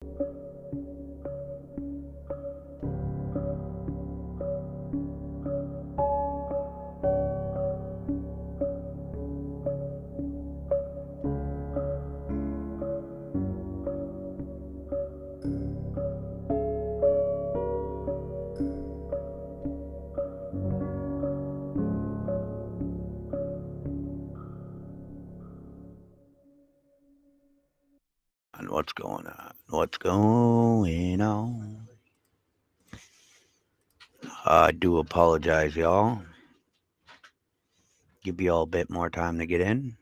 What's going on? What's going on? I do apologize, y'all. Give you all a bit more time to get in.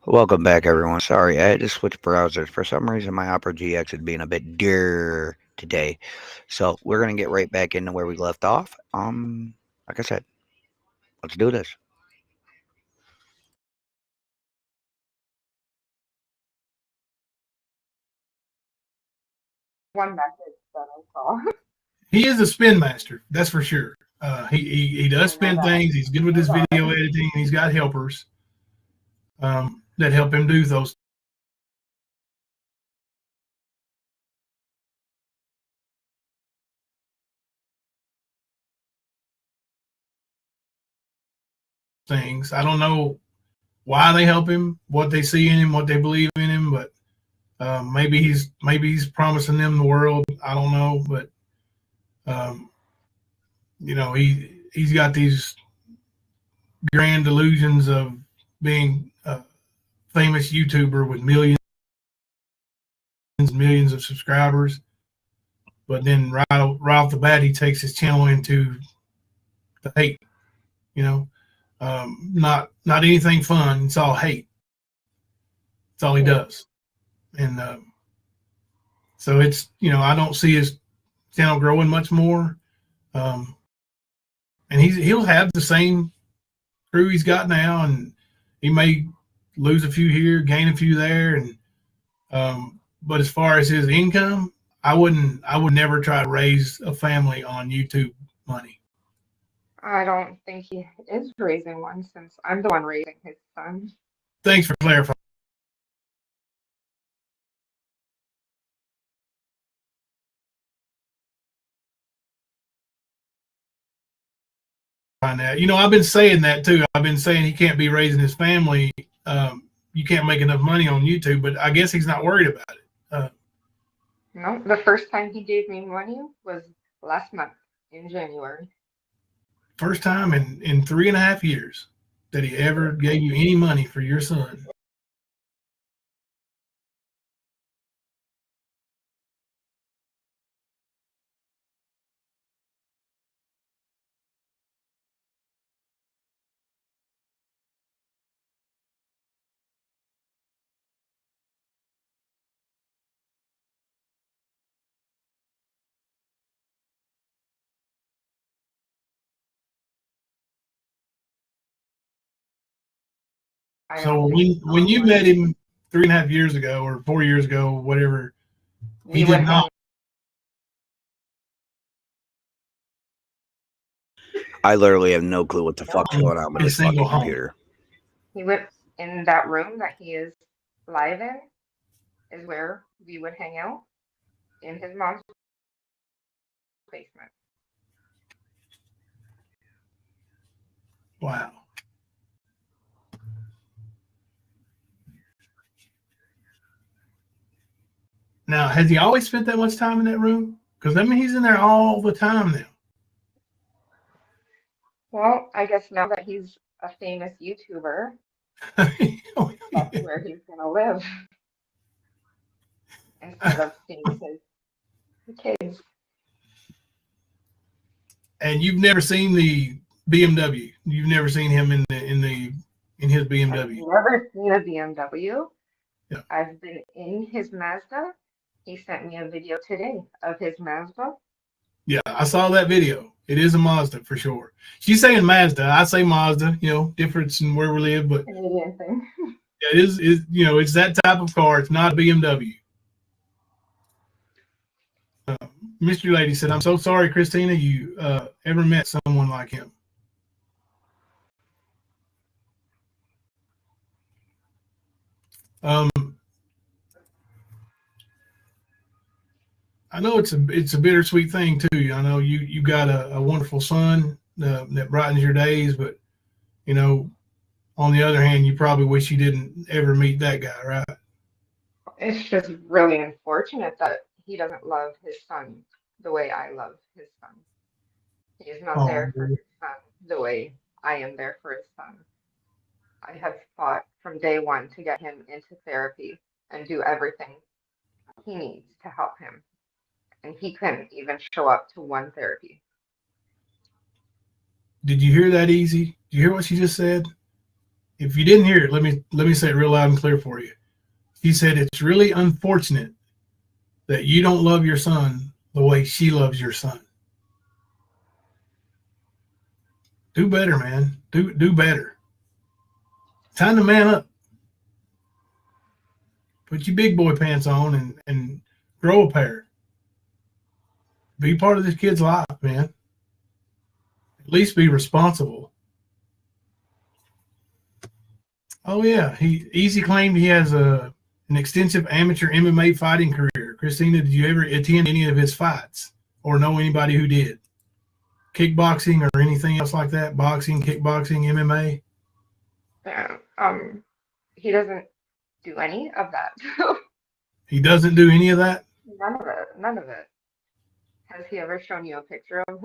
Welcome back, everyone. Sorry, I had to switch browsers. For some reason, my Opera GX is being a bit dear today. So we're gonna get right back into where we left off. Like I said, let's do this. One message that I saw. He is a spin master, that's for sure. He does spin things. He's good with his video editing. He's got helpers that help him do those things. I don't know why they help him, what they see in him, what they believe in him, but maybe he's promising them the world. I don't know, but he's got these grand delusions of being a famous YouTuber with millions and millions of subscribers. But then right off the bat, he takes his channel into the hate. Not anything fun. It's all hate. That's all he does. And so it's I don't see his channel growing much more. And he'll have the same crew he's got now, and he may lose a few here, gain a few there, and but as far as his income, I would never try to raise a family on YouTube money. I don't think he is raising one since I'm the one raising his son. Thanks for clarifying that. I've been saying that too. I've been saying he can't be raising his family. You can't make enough money on YouTube, but I guess he's not worried about it. No, the first time he gave me money was last month in January. First time in 3.5 years that he ever gave you any money for your son. So when you met him 3.5 years ago or 4 years ago, whatever, he did not. I literally have no clue what the fuck's going on with this fucking computer. He went in that room that he is live in, is where we would hang out in his mom's basement. Wow. Now, has he always spent that much time in that room? Because I mean, he's in there all the time now. Well, I guess now that he's a famous YouTuber, Oh, that's yeah. where he's gonna live instead of seeing his kids. And you've never seen the BMW. You've never seen him in his I've BMW. never seen a BMW. Yeah. I've been in his Mazda. He sent me a video today of his Mazda. Yeah, I saw that video. It is a Mazda for sure. She's saying Mazda. I say Mazda. You know, difference in where we live, but Canadian thing. yeah, it is. You know, it's that type of car. It's not a BMW. Uh, Mystery Lady said, "I'm so sorry, Christina. You ever met someone like him?" Um, I know it's a bittersweet thing too. I know you got a wonderful son that brightens your days, but you know, on the other hand, you probably wish you didn't ever meet that guy, right? It's just really unfortunate that he doesn't love his son the way I love his son. He's not Oh, there for his son the way I am there for his son. I have fought from day one to get him into therapy and do everything he needs to help him. And he couldn't even show up to one therapy. did you hear that, Easy? Did you hear what she just said? If you didn't hear it, let me say it real loud and clear for you. She said it's really unfortunate that you don't love your son the way she loves your son. Do better, man. Do better. Time to man up. Put your big boy pants on and grow a pair. Be part of this kid's life, man. At least be responsible. Oh yeah, he Easy claimed he has an extensive amateur MMA fighting career. Christina, did you ever attend any of his fights or know anybody who did? Kickboxing or anything else like that? Boxing, kickboxing, MMA? Yeah, he doesn't do any of that. He doesn't do any of that? None of it. None of it. Has he ever shown you a picture of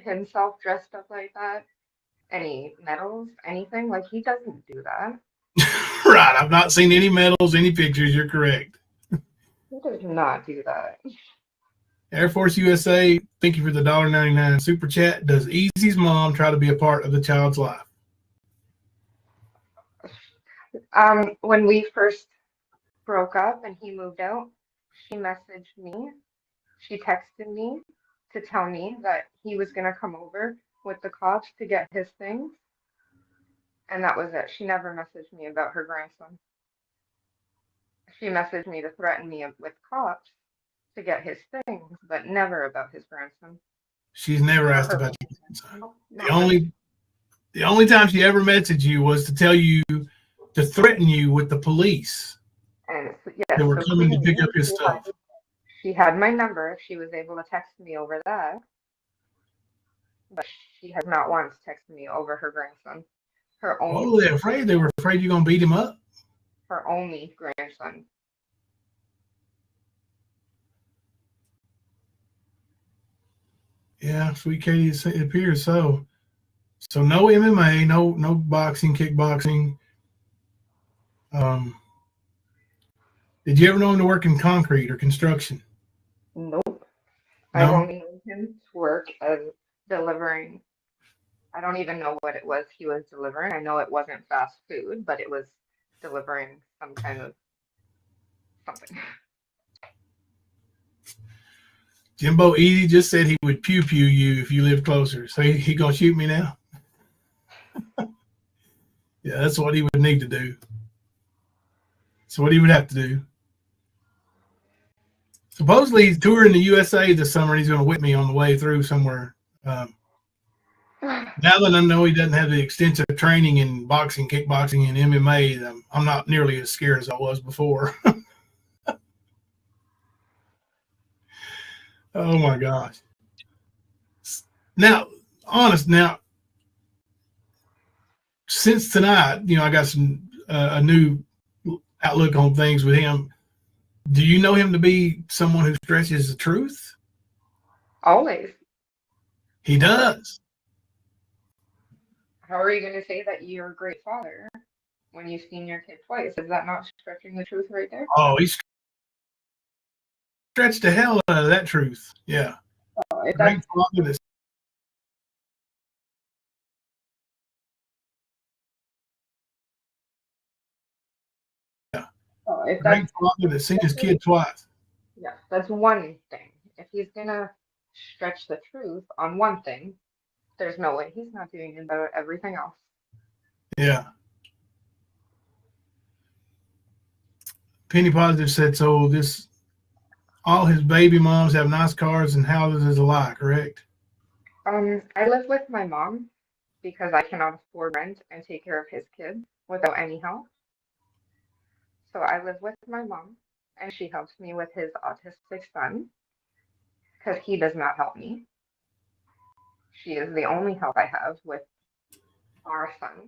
himself dressed up like that? Any medals? Anything? Like he doesn't do that. Right. I've not seen any medals, any pictures. You're correct. He does not do that. Air Force USA, thank you for the $1.99 super chat. Does Easy's mom try to be a part of the child's life? When we first broke up and he moved out, she messaged me. She texted me to tell me that he was gonna come over with the cops to get his things, and that was it. She never messaged me about her grandson. She messaged me to threaten me with cops to get his things, but never about his grandson She's never or asked her about your grandson. grandson. No, The not once. only time she ever messaged you was to tell you to threaten you with the police And that yes, were so coming to pick clearly up his stuff. she had my number. She was able to text me over that, but she has not once texted me over her grandson, her What were only, they afraid? They were afraid you're gonna beat him up. her only grandson. Yeah, sweet Katie, it appears so. So no MMA, no boxing, kickboxing. Um, did you ever know him to work in concrete or construction? Nope. I've No. only known him to work as delivering. I don't even know what it was he was delivering. I know it wasn't fast food, but it was delivering some kind of something. Jimbo Easy just said he would pew pew you if you lived closer. So he gonna shoot me now? Yeah, that's what he would need to do. That's what he would have to do. Supposedly he's touring the USA this summer. And he's gonna whip me on the way through somewhere. Now that I know he doesn't have the extensive training in boxing, kickboxing, and MMA, I'm not nearly as scared as I was before. Oh my gosh. Now, honest, now, since tonight, I got some a new outlook on things with him. Do you know him to be someone who stretches the truth? Always. He does. How are you going to say that you're a great father when you've seen your kid twice? Is that not stretching the truth right there? Oh, he stretched the hell out of that truth. Yeah. If Great that's father that's if great that's father that's seen his kid twice. yes, that's one thing. If he's gonna stretch the truth on one thing, there's no way he's not doing it about everything else. Yeah. Penny Positive said so. This all his baby moms have nice cars and houses alike, correct? I live with my mom because I cannot afford rent and take care of his kids without any help. So I live with my mom, and she helps me with his autistic son because he does not help me. She is the only help I have with our son.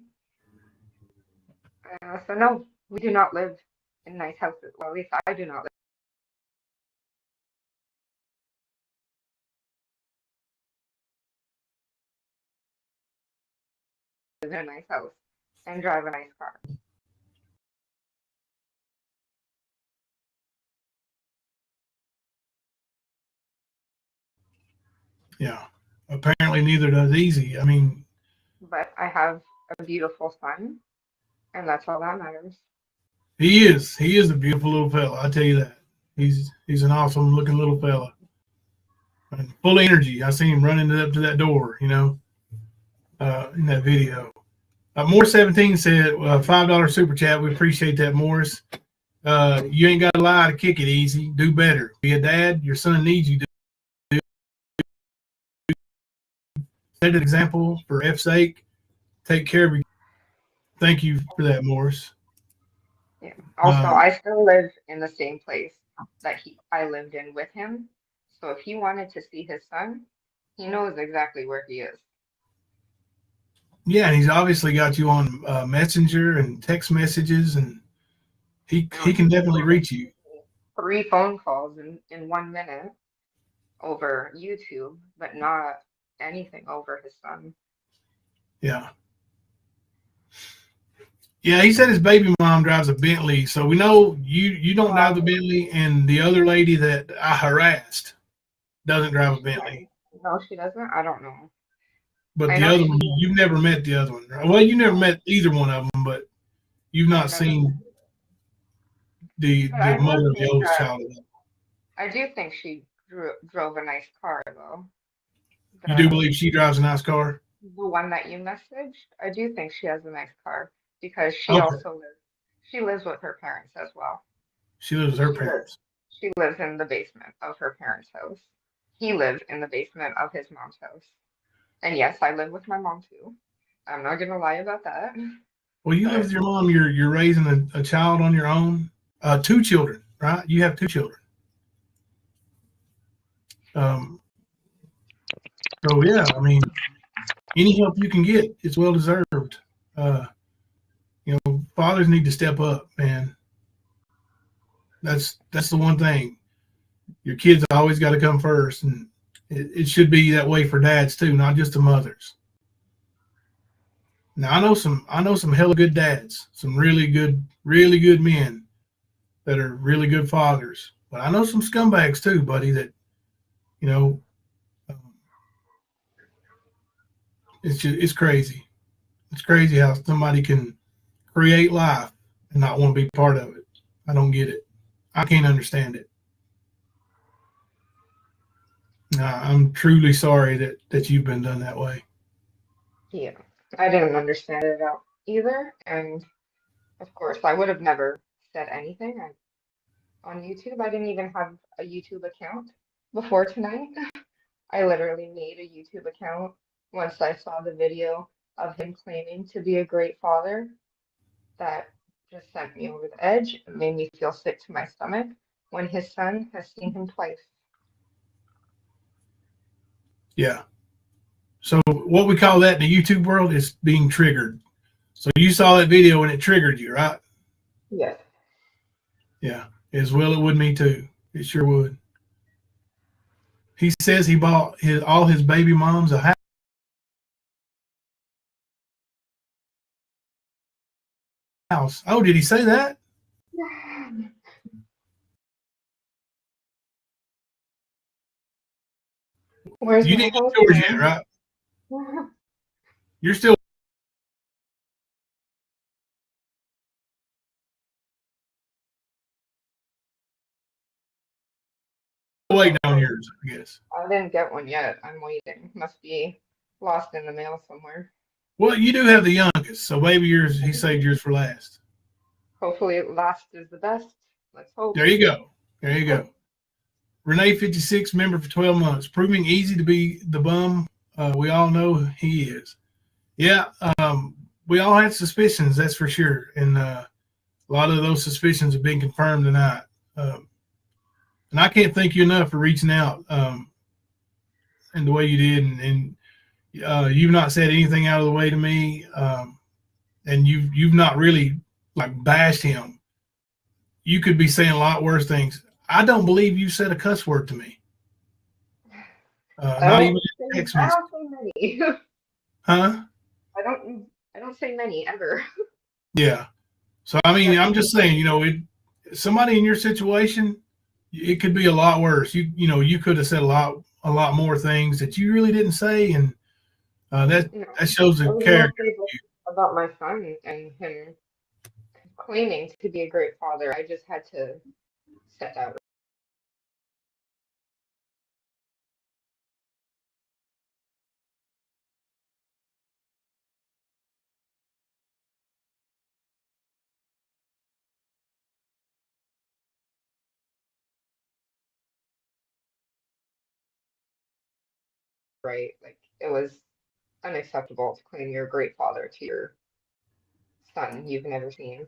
So no, we do not live in nice houses. Well, at least I do not live in a nice house and drive a nice car. Yeah. Apparently neither does Easy. I mean, But I have a beautiful son, and that's all that matters. he is. He is a beautiful little fella. I tell you that. He's an awesome looking little fella. And full of energy. I seen him running up to that door, in that video. Morris 17 said $5 super chat. We appreciate that, Morris. You ain't got to lie to kick it easy. Do better. Be a dad. Your son needs you to set an example for F's sake. Take care of you. Thank you for that, Morris. Yeah. Also, I still live in the same place that I lived in with him. So if he wanted to see his son, he knows exactly where he is. Yeah, and he's obviously got you on Messenger and text messages, and he can definitely reach you. 3 phone calls in 1 minute over YouTube, but not anything over his son. Yeah. Yeah, he said his baby mom drives a Bentley, so we know you don't drive the Bentley, and the other lady that I harassed doesn't drive a Bentley. No, she doesn't. I don't know. But I the know other one, you've never met the other one. Well, you never met either one of them, but you've not seen the But I mother do of the think oldest child. I do think she drove a nice car though. You do believe she drives a nice car? The one that you messaged, I do think she has a nice car because she Okay. also lives with her parents as well. She lives with her parents. She lives in the basement of her parents' house. He lives in the basement of his mom's house. And yes, I live with my mom too. I'm not gonna lie about that. Well, you live with your mom. You're raising a child on your own. 2 children, right? You have 2 children. So yeah, I mean, any help you can get, it's well deserved. Fathers need to step up, man. That's the one thing. Your kids always got to come first, and it should be that way for dads too, not just the mothers. Now I know some hella good dads, some really good men that are really good fathers. But I know some scumbags too, buddy. That um, it's crazy. It's crazy how somebody can create life and not want to be part of it. I don't get it. I can't understand it. I'm truly sorry that you've been done that way. Yeah, I didn't understand it out either, and of course, I would have never said anything on YouTube. I didn't even have a YouTube account before tonight. I literally made a YouTube account once I saw the video of him claiming to be a great father. That just sent me over the edge. It made me feel sick to my stomach when his son has seen him twice. Yeah. So what we call that in the YouTube world is being triggered. So you saw that video and it triggered you, right? Yes. Yeah. As well, it would me too. It sure would. He says he bought all his baby moms a house. Oh, did he say that? Where's You my didn't house get yours yet, now? right? You're still waiting on yours, I guess. I didn't get one yet. I'm waiting. Must be lost in the mail somewhere. Well, you do have the youngest, so maybe yours. He saved yours for last. Hopefully, last is the best. Let's hope. There you go. There you go. Renee 56, member for 12 months, proving easy to be the bum. We all know he is. Yeah, we all had suspicions, that's for sure, and a lot of those suspicions have been confirmed tonight. And I can't thank you enough for reaching out and the way you did, and you've not said anything out of the way to me, and you've not really like bashed him. You could be saying a lot worse things. I don't believe you said a cuss word to me. Not even a text I message. don't say many. Huh? I don't say many ever. Yeah. So I mean, I'm just saying, somebody in your situation, it could be a lot worse. You could have said a lot more things that you really didn't say, and that shows the character. About my son and him claiming to be a great father. I just had to set that right. Like it was unacceptable to claim you're a great father to your son you've never seen.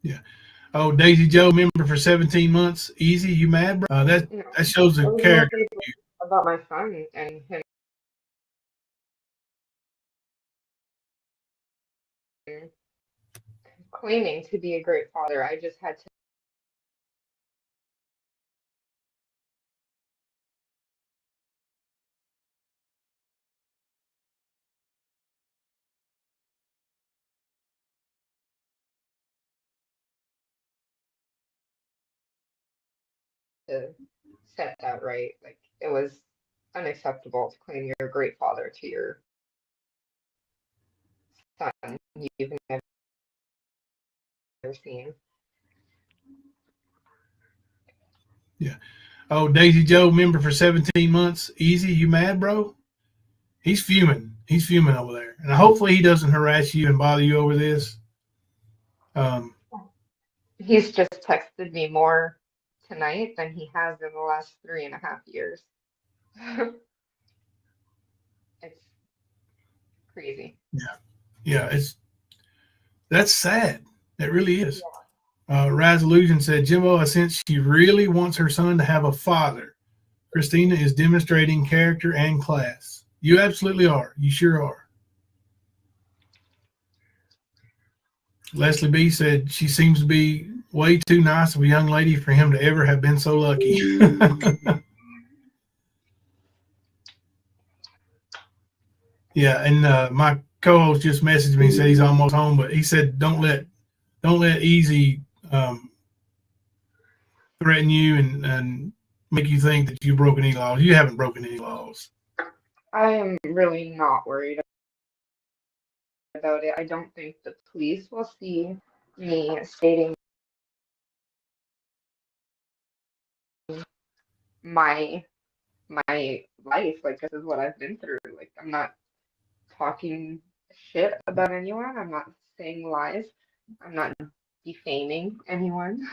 Yeah. Oh, Daisy Joe, member for 17 months. Easy, you mad, bro? That shows the character. About my son and him claiming to be a great father. I just had to set that right. Like it was unacceptable to claim you're a great father to your son you've never seen. Yeah. Oh, Daisy Joe, member for 17 months. Easy, you mad, bro? He's fuming. He's fuming over there. And hopefully he doesn't harass you and bother you over this. He's just texted me more tonight than he has in the last 3.5 years. It's crazy. Yeah, that's sad. It really is. Rise Illusion said, Jimbo, I sense she really wants her son to have a father. Christina is demonstrating character and class. You absolutely are. You sure are. Leslie B said, she seems to be way too nice of a young lady for him to ever have been so lucky. Yeah, and my co-host just messaged me and said he's almost home, but he said don't let Easy threaten you and make you think that you've broken any laws. You haven't broken any laws. I am really not worried about it. I don't think the police will see me stating my life. Like this is what I've been through. Like I'm not talking shit about anyone. I'm not saying lies. I'm not defaming anyone.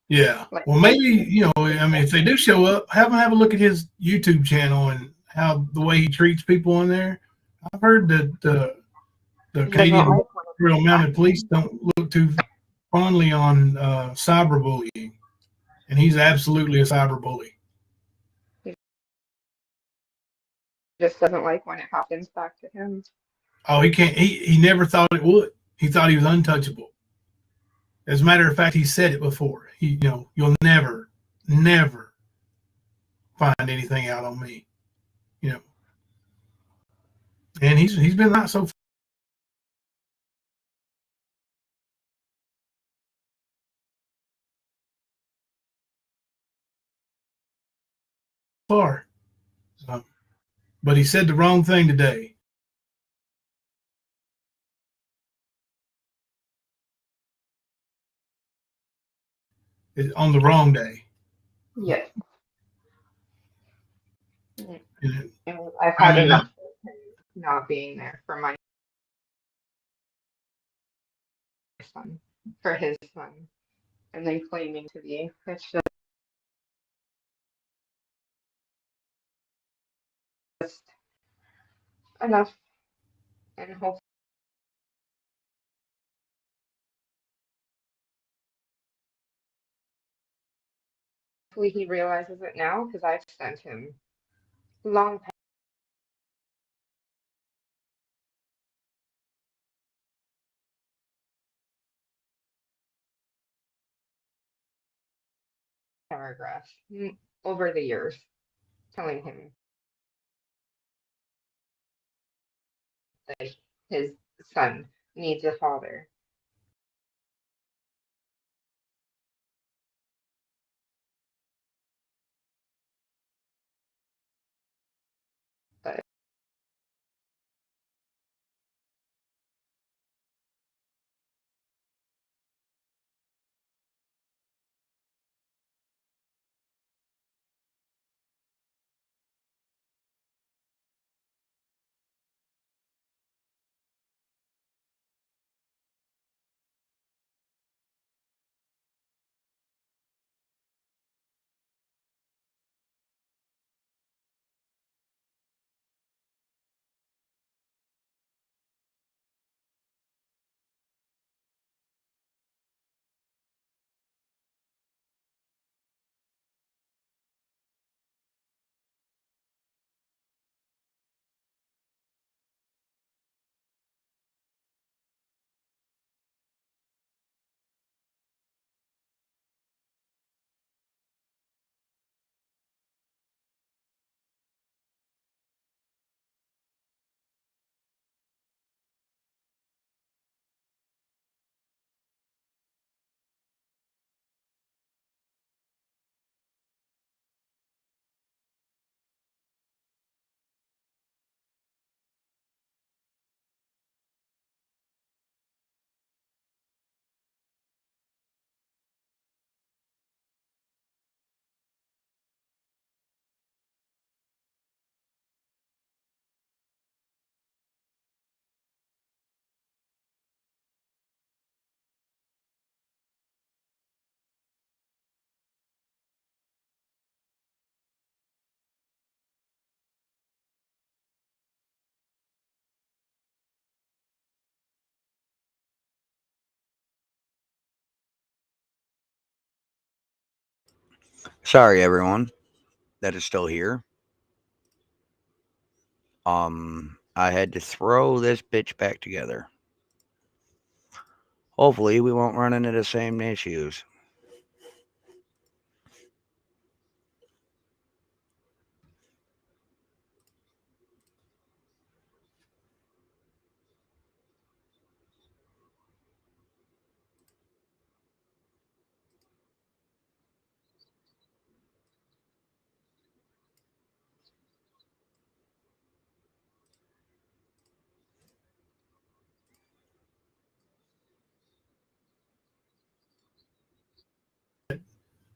Yeah. Like, Well, maybe, I mean, if they do show up, have them have a look at his YouTube channel and how the way he treats people on there. I've heard that the Canadian Royal Mounted Police don't look too fondly on cyberbullying, and he's absolutely a cyberbully. just doesn't like when it happens back to him. Oh, he can't. He never thought it would. He thought he was untouchable. As a matter of fact, he said it before. You'll never, never find anything out on me. And he's been right so far. But he said the wrong thing today. On the wrong day. Yes. And I've had enough of him not being there for my son, for his son, and then claiming to be. It's just enough, and hopefully he realizes it now, because I've sent him long paragraphs over the years telling him that his son needs a father. But Sorry, everyone that is still here. I had to throw this bitch back together. Hopefully, we won't run into the same issues.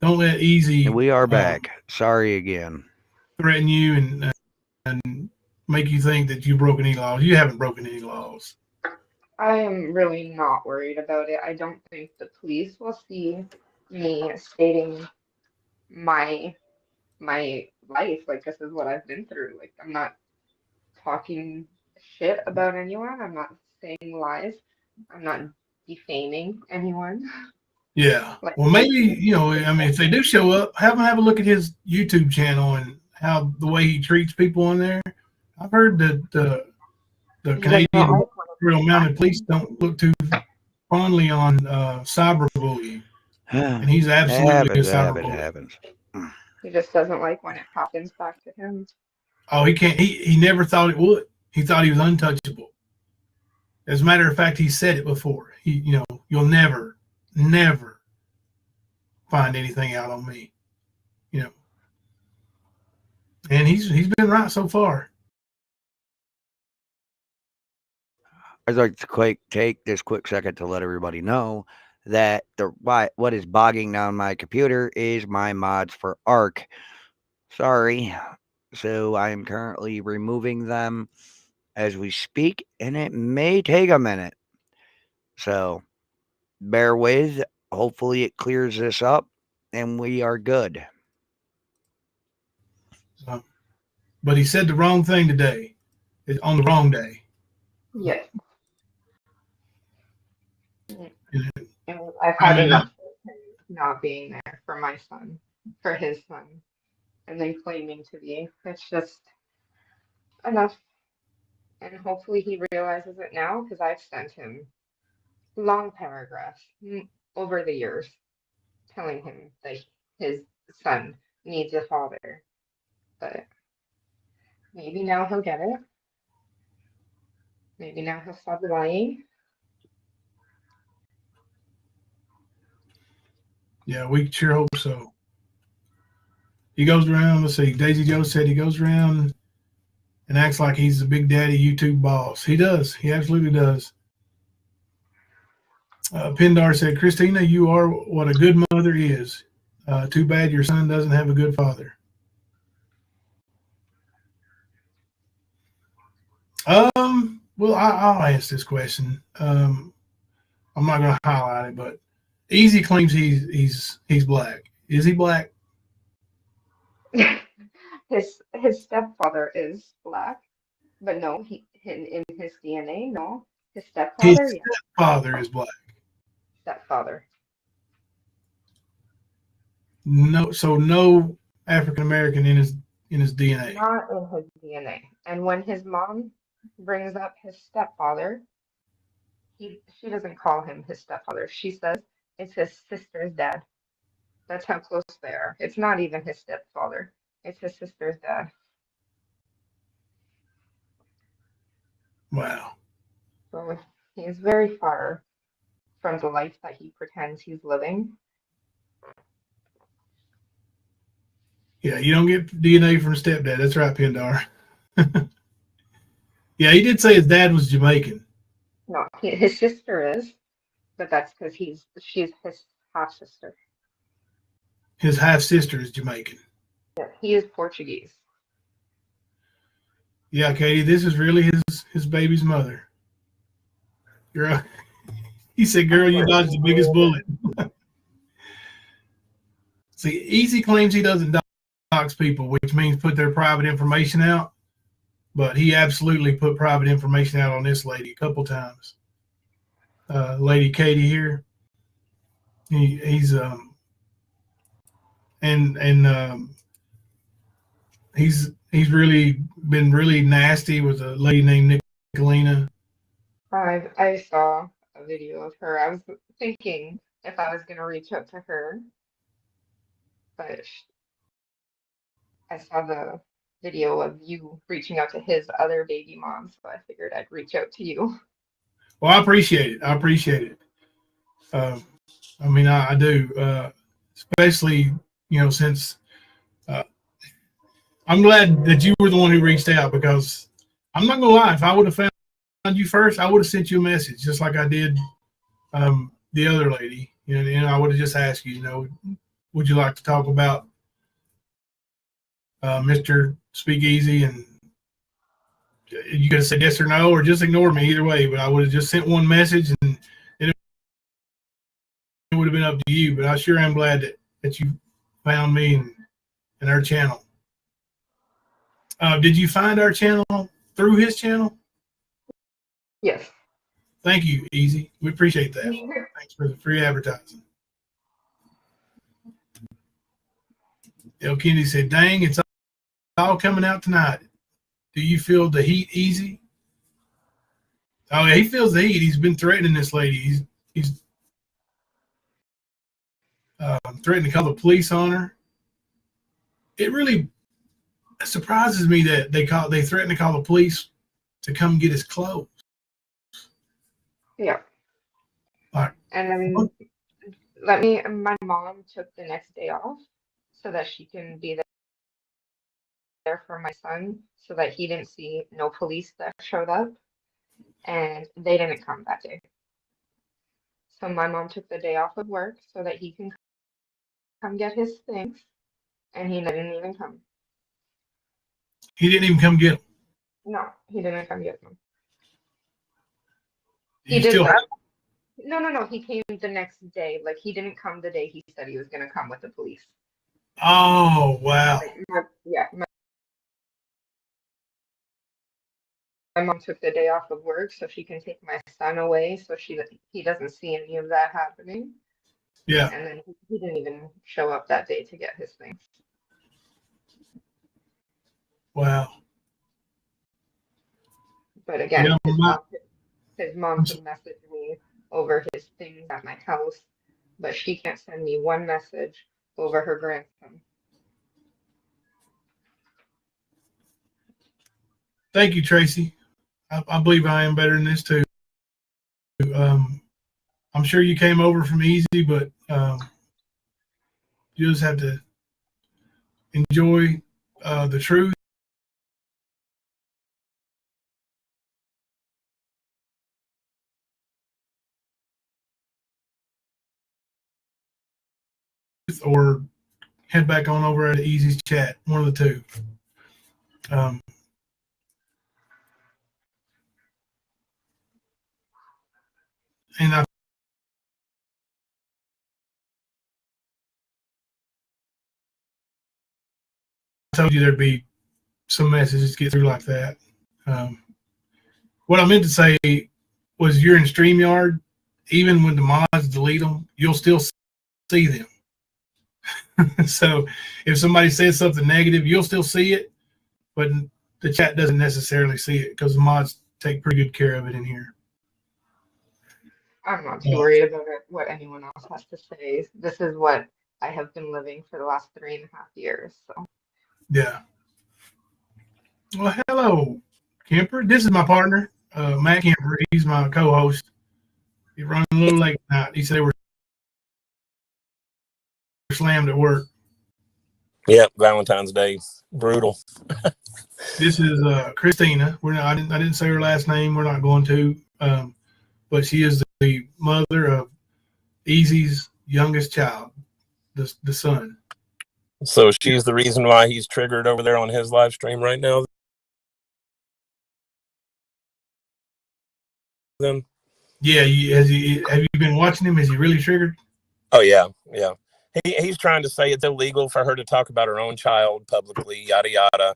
don't let easy We are back. Sorry again. threaten you and make you think that you broke any laws. You haven't broken any laws. I am really not worried about it. I don't think the police will see me stating my life. Like, this is what I've been through. Like, I'm not talking shit about anyone. I'm not saying lies. I'm not defaming anyone. Yeah. Like, Well, maybe, if they do show up, have them have a look at his YouTube channel and how the way he treats people on there. I've heard that the He doesn't Canadian like when Royal it's Mounted Police don't look too fondly on cyberbullying, and he's It absolutely a happens, it happens, it cyberbully. happens. he just doesn't like when it happens back to him. Oh, he can't. He never thought it would. He thought he was untouchable. As a matter of fact, he said it before. You'll never find anything out on me. And he's been right so far. I'd like to take this quick second to let everybody know that what is bogging down my computer is my mods for Arc. Sorry. So I am currently removing them as we speak, and it may take a minute. So bear with. Hopefully it clears this up and we are good. So, but he said the wrong thing today, on the wrong day. Yes. And And I've had enough of him not being there for my son, for his son, and then claiming to be. It's just enough. And hopefully he realizes it now because I've sent him long paragraphs over the years telling him that his son needs a father. But maybe now he'll get it. Maybe now he'll stop lying. yeah, we sure hope so. He goes around. Let's see. Daisy Joe said he goes around and acts like he's the big daddy YouTube boss. He does. He absolutely does. Pindar said, Christina, you are what a good mother is. Too bad your son doesn't have a good father. Well, I'll answer this question. I'm not going to highlight it, but Easy claims he's black. Is he black? His stepfather is black, but no, he in his DNA, no. His His stepfather, yeah, stepfather is black. stepfather. No, so no African American in his DNA. Not in his DNA. And when his mom brings up his stepfather, she doesn't call him his stepfather. She says it's his sister's dad. That's how close they are. It's not even his stepfather. It's his sister's dad. Wow. So he is very far from the life that he pretends he's living. Yeah, you don't get DNA from stepdad. That's right, Pindar. Yeah, he did say his dad was Jamaican. No, his sister is, but that's because she's his half sister. His half sister is Jamaican. Yeah, he is Portuguese. Yeah, Katie, this is really his baby's mother. Girl, he said, "Girl, you dodged the biggest bullet." See, Easy claims he doesn't dox people, which means put their private information out. But he absolutely put private information out on this lady a couple times. Lady Katie here. He's really been really nasty with a lady named Nicolina. I saw a video of her. I was thinking if I was gonna reach out to her, but I saw the video of you reaching out to his other baby mom, so I figured I'd reach out to you. Well, I appreciate it. I appreciate it. I mean, I do, especially, since I'm glad that you were the one who reached out, because I'm not going to lie. If I would have found you first, I would have sent you a message just like I did the other lady. I would have just asked you, would you like to talk about Mr. Speakeasy? And you could have said yes or no, or just ignore me either way. But I would have just sent one message, and it would have been up to you. But I sure am glad that you found me and our channel. Did you find our channel through his channel? Yes. Thank you, Easy. We appreciate that. Thanks for the free advertising. El Kennedy said, dang, it's all coming out tonight. Do you feel the heat easy? Oh yeah, he feels the heat. He's been threatening this lady. He's threatening to call the police on her. It really surprises me that they threatened to call the police to come get his clothes. Yeah. Like, And my mom took the next day off so that she can be there for my son so that he didn't see no police that showed up, and they didn't come that day. So my mom took the day off of work so that he can come get his things, and he didn't even come. he didn't even come get them. No, he didn't come get them. You He did still that. have. No. He came the next day. Like, he didn't come the day he said he was gonna come with the police. Oh wow. Like, my mom took the day off of work so she can take my son away so he doesn't see any of that happening. Yeah. And then he didn't even show up that day to get his things. Wow. But again, Yeah, his mom could message me over his things at my house, but she can't send me one message over her grandson. thank you, Tracy. I believe I am better than this too. I'm sure you came over from easy, but you just have to enjoy the truth. Or head back on over to Easy's chat, one of the two. And I told you there'd be some messages get through like that. What I meant to say was, you're in StreamYard, even when the mods delete them, you'll still see them. So if somebody says something negative, you'll still see it, but the chat doesn't necessarily see it because the mods take pretty good care of it in here. I'm not too worried about what anyone else has to say. This is what I have been living for the last 3.5 years. So Yeah. Well, hello, Kemper. This is my partner, Matt Kemper. He's my co-host. He runs a little late tonight. He said they were slammed at work. Yep, Valentine's Day, brutal. This is Christina. I didn't say her last name. We're not going to, but she is the mother of Easy's youngest child, the son. So she's the reason why he's triggered over there on his live stream right now. Then, yeah, have you been watching him? Is he really triggered? Oh yeah. He's trying to say it's illegal for her to talk about her own child publicly, yada yada.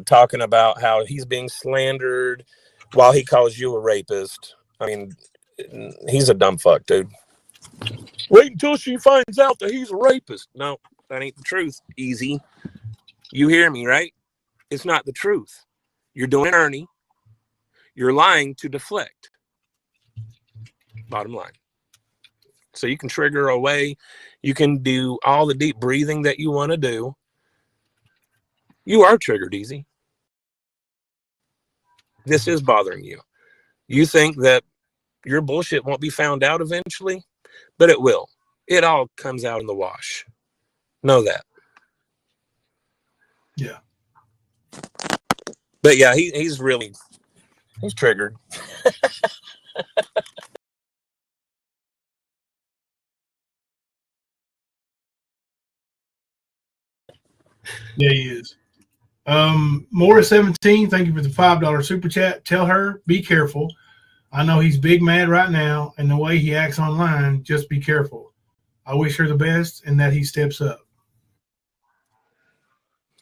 Talking about how he's being slandered while he calls you a rapist. I mean, he's a dumb fuck, dude. Wait until she finds out that he's a rapist. No, that ain't the truth. Easy. You hear me, right? It's not the truth. You're doing Ernie. You're lying to deflect. Bottom line. So you can trigger away. You can do all the deep breathing that you want to do. You are triggered, Easy. This is bothering you. You think that your bullshit won't be found out eventually, but it will. It all comes out in the wash. Know that. Yeah. But yeah, he's triggered. Yeah, he is. Morris 17, thank you for the $5 super chat. Tell her, be careful. I know he's big mad right now, and the way he acts online, just be careful. I wish her the best and that he steps up.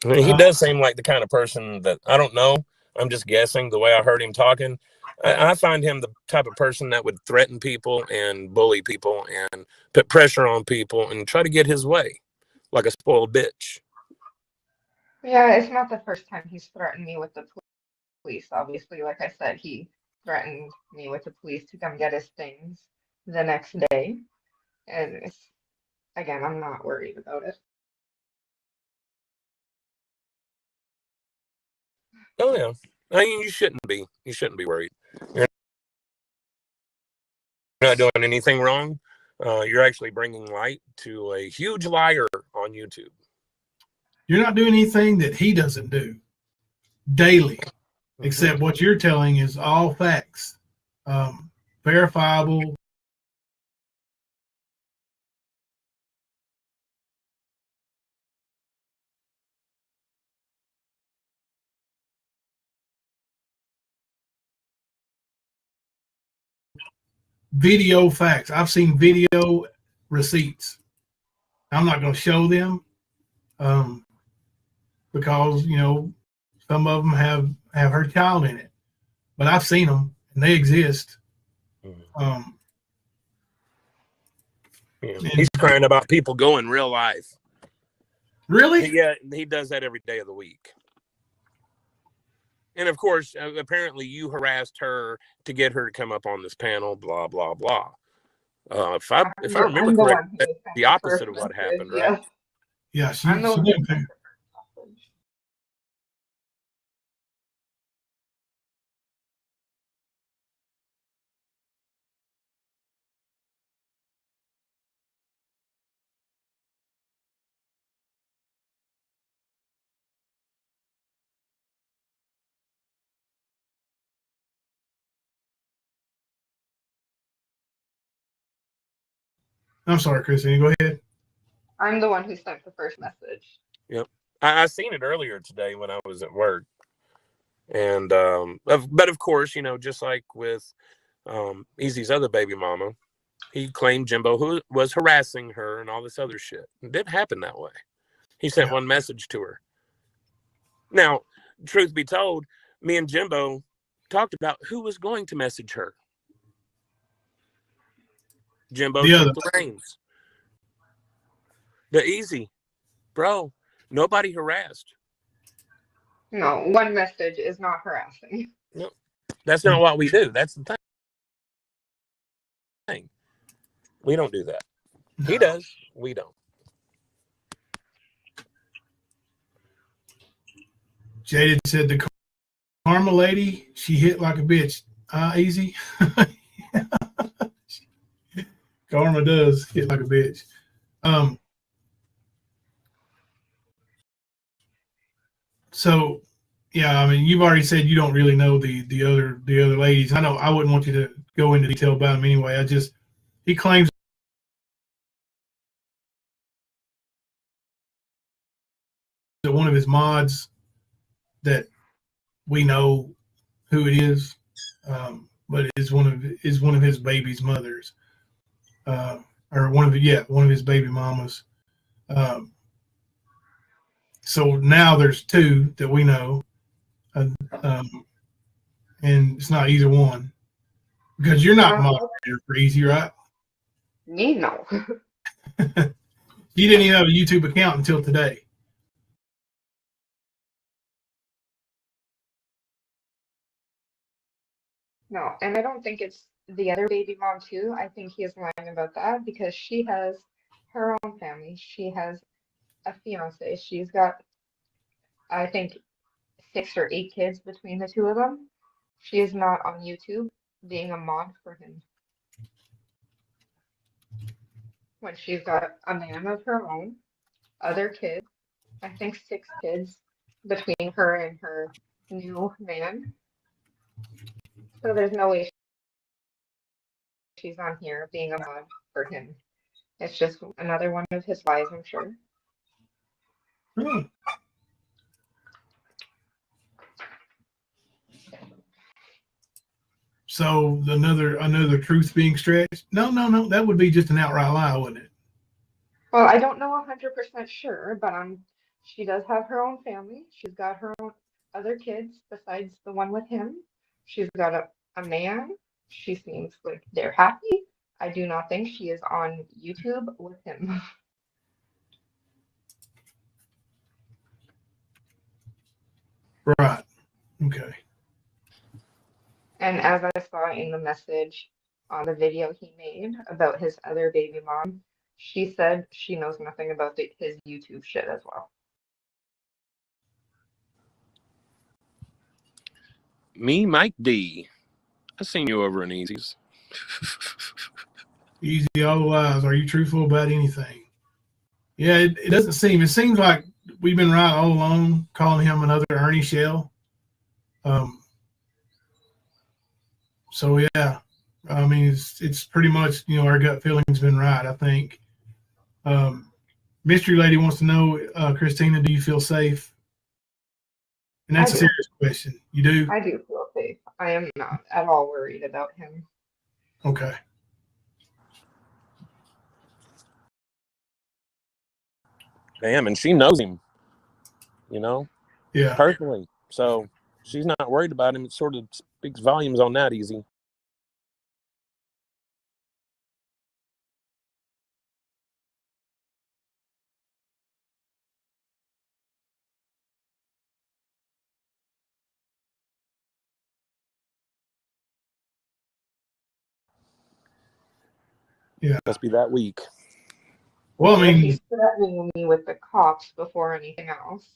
I mean, he does seem like the kind of person that, I don't know, I'm just guessing the way I heard him talking. I find him the type of person that would threaten people and bully people and put pressure on people and try to get his way, like a spoiled bitch. yeah, it's not the first time he's threatened me with the police. Obviously, like I said, he threatened me with the police to come get his things the next day. And again, I'm not worried about it. Oh yeah, I mean, you shouldn't be. You shouldn't be worried. You're not doing anything wrong. You're actually bringing light to a huge liar on YouTube. You're not doing anything that he doesn't do daily, except what you're telling is all facts, verifiable. Video facts. I've seen video receipts. I'm not going to show them because, you know, some of them have her child in it. But I've seen them, and they exist. Yeah. He's crying about people going real life. Really? Yeah, he does that every day of the week. And of course, apparently you harassed her to get her to come up on this panel, blah, blah, blah. If I remember correctly, that's the opposite of what happened, right? Yeah, she I'm the one who didn't. sent the first message. I'm sorry, Christine. Go ahead. I'm the one who sent the first message. Yep. I seen it earlier today when I was at work. And but of course, you know, just like with Easy's other baby mama, he claimed Jimbo who was harassing her and all this other shit. It didn't happen that way. He sent one message to her. Now, truth be told, me and Jimbo talked about who was going to message her. Jimbo took the reins. The Easy, bro, nobody harassed. No, one message is not harassing. No, that's not what we do. That's the thing. We don't do that. He does. We don't. Jaden said the Karma lady, she hit like a bitch. Easy. Karma does hit like a bitch. So yeah, I mean, you've already said you don't really know the other ladies. I know I wouldn't want you to go into detail about them anyway. He claims that one of his mods that we know who it is, but is one of his baby's mothers, or one of his baby mamas. So now there's two that we know, and it's not either one because you're not moderator for Easy, right? Me, no. You didn't even have a YouTube account until today. No, and I don't think it's the other baby mom too. I think he is lying about that because she has her own family. She has a fiance. She's got, I think, 6 or 8 kids between the two of them. She is not on YouTube being a mod for him. When she's got a man of her own, other kids, I think 6 kids between her and her new man. So there's no way she's on here being a mod for him. It's just another one of his lies, I'm sure. So another truth being stretched? No. That would be just an outright lie, wouldn't it? Well, I don't know 100% sure, but she does have her own family. She's got her own other kids besides the one with him. She's got a man. She seems like they're happy. I do not think she is on YouTube with him. Right. Okay. And as I saw in the message on the video he made about his other baby mom, she said she knows nothing about his YouTube shit as well. Me, Mike D. I seen you over in Easy's. Easy all the lies. Are you truthful about anything? Yeah, it doesn't seem. It seems like we've been right all along, calling him another Ernie Shell. So yeah, I mean, it's pretty much, our gut feeling's been right. I think. Mystery Lady wants to know, Christina, do you feel safe? And I that's a do. serious question. You do? I do feel safe. I am not at all worried about him. Okay. Damn, and she knows him, Yeah. personally. So she's not worried about him. It sort of speaks volumes on that, Easy. Yeah. Must be that weak. Well, I If mean, he's threatening me with the cops before anything else,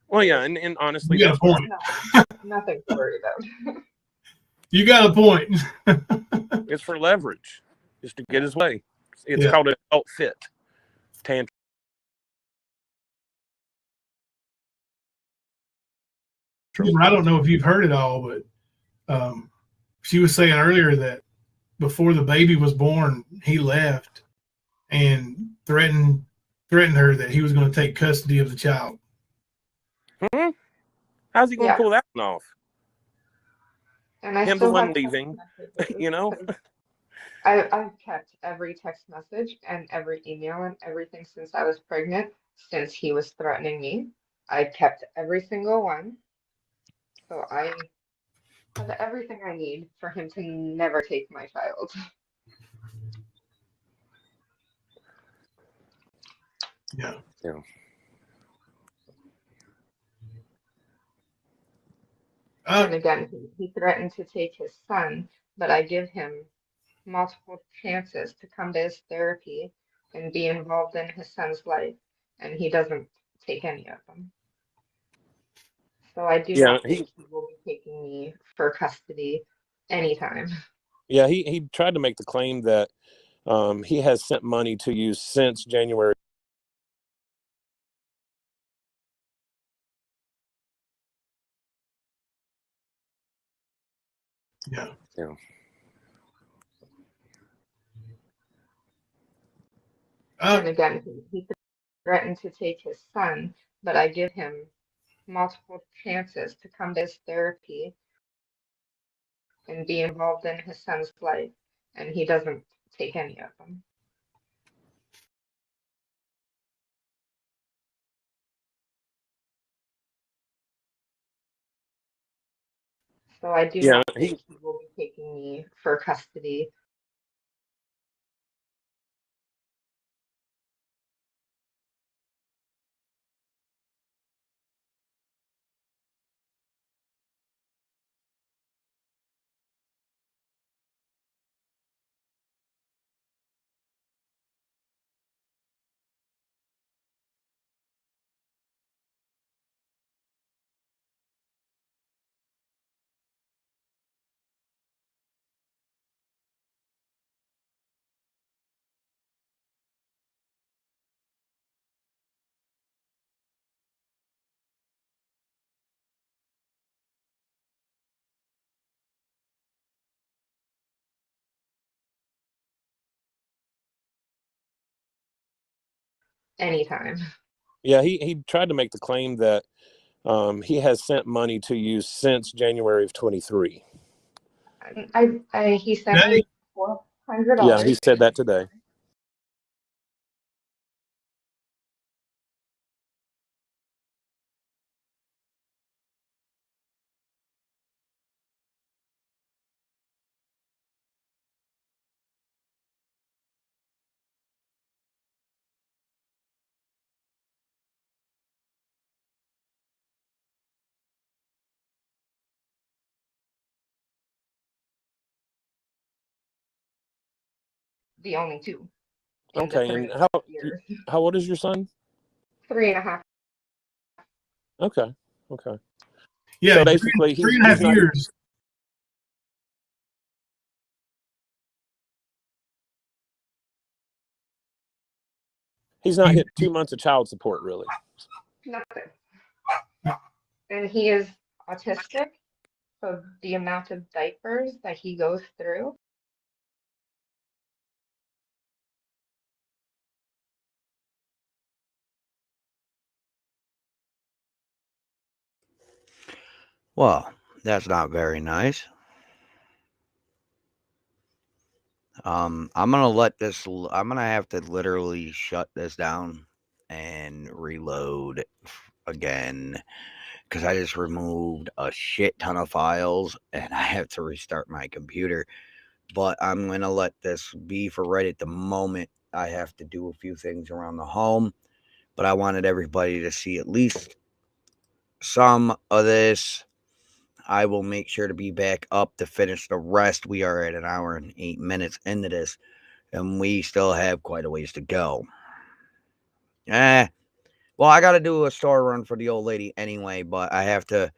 Well, yeah, and honestly, you got a that's what point. no, nothing to worry about. You got a point. it's for leverage, just to get his way. It's Yeah. called an adult fit tantrum. I don't know if you've heard it all, but she was saying earlier that before the baby was born, he left and threatened her that he was going to take custody of the child. How's he going to Yeah. pull that one off? And I Him the still one have text leaving, messages. I've kept every text message and every email and everything since I was pregnant, since he was threatening me. I kept every single one. So I have everything I need for him to never take my child. Yeah. Yeah. And again, he threatened to take his son, but I give him multiple chances to come to his therapy and be involved in his son's life, and he doesn't take any of them. So I do Yeah, not think he will be taking me for custody anytime. Yeah, he tried to make the claim that he has sent money to you since January. Yeah. Yeah. And again, he threatened to take his son, but I give him multiple chances to come to his therapy and be involved in his son's life, and he doesn't take any of them. So I do not think he will be taking me for custody. Anytime. Yeah, he tried to make the claim that he has sent money to you since January of 23. He sent me $400. Yeah, he said that today. the only two in the Okay, and 3.5 years. how old is your son? 3.5. Okay, okay. Yeah, So basically, three and a he's half not years. hit 2 months of child support really. Nothing. And he is autistic, so the amount of diapers that he goes through. Well, that's not very nice. I'm gonna have to literally shut this down and reload again because I just removed a shit ton of files and I have to restart my computer. But I'm gonna let this be for right at the moment. I have to do a few things around the home, but I wanted everybody to see at least some of this. I will make sure to be back up to finish the rest. We are at an hour and 8 minutes into this, and we still have quite a ways to go. Well, I got to do a store run for the old lady anyway, but I have to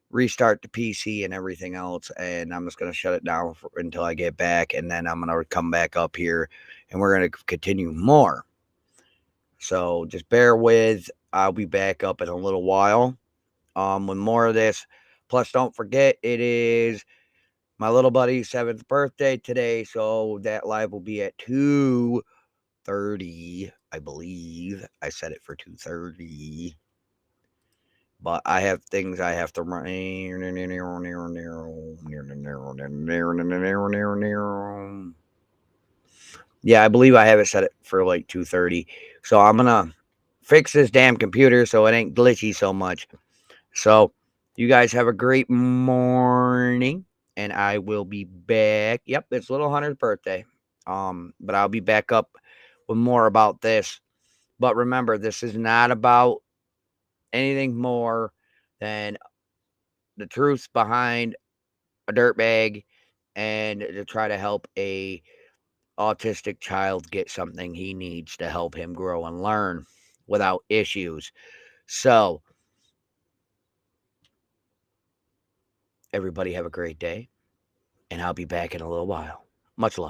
restart the PC and everything else, and I'm just going to shut it down until I get back, and then I'm going to come back up here, and we're going to continue more. So just bear with. I'll be back up in a little while with more of this. Plus, don't forget, it is my little buddy's 7th birthday today, so that live will be at 2:30, I believe. I set it for 2:30. But I have things I have to run. Yeah, I believe I have it set for like 2:30. So I'm gonna fix this damn computer so it ain't glitchy so much. So you guys have a great morning, and I will be back. Yep, it's little Hunter's birthday. But I'll be back up with more about this. But remember, this is not about anything more than the truth behind a dirt bag and to try to help a autistic child get something he needs to help him grow and learn without issues. So everybody have a great day, and I'll be back in a little while. Much love.